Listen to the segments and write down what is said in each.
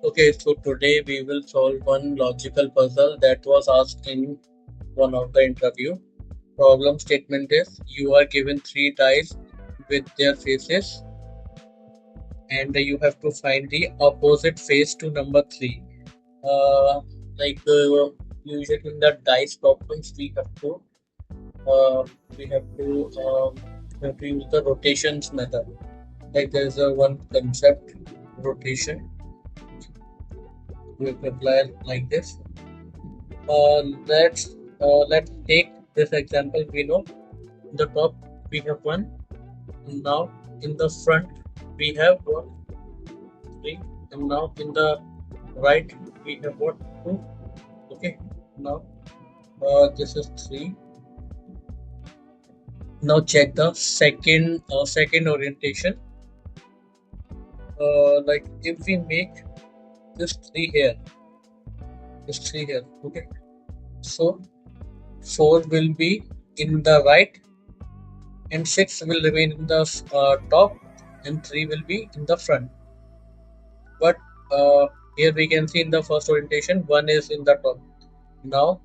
Okay, so today we will solve one logical puzzle that was asked in one of the interview. Problem statement is you are given three dice with their faces and you have to find the opposite face to number three. Uh, like usually in the dice problems uh, we have to use the rotations method. Like there's a one concept rotation. We apply like this. Uh, let's let's take this example. We know in the top we have one. Now in the front we have what three, and now in the right we have what two. Okay. Now this is three. Now check the second orientation. Like if we make this three here, this three here. Okay. So four will be in the right and 6 will remain in the top and 3 will be in the front. But here we can see in the first orientation 1 is in the top. Now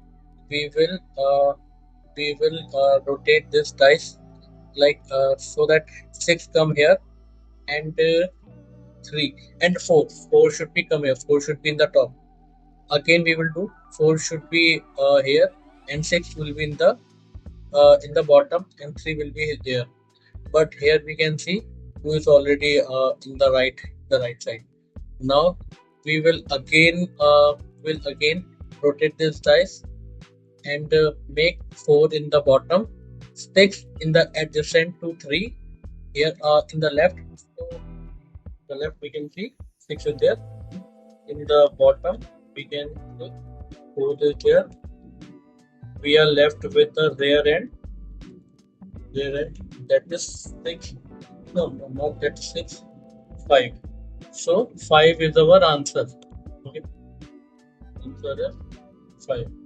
we will uh, rotate this dice like so that 6 come here and 3 and 4 should be come here, 4 should be in the top. Again we will do 4 should be here and 6 will be in the bottom and 3 will be there. But here we can see 2 is already in the right side. Now we will again rotate this dice and make 4 in the bottom, 6 in the adjacent to 3 here in the left. So the left we can see 6 is there. In the bottom we can see 4 is there. We are left with the rear end, that is 6. No, not that 6, 5. So 5 is our answer. Okay, answer is 5.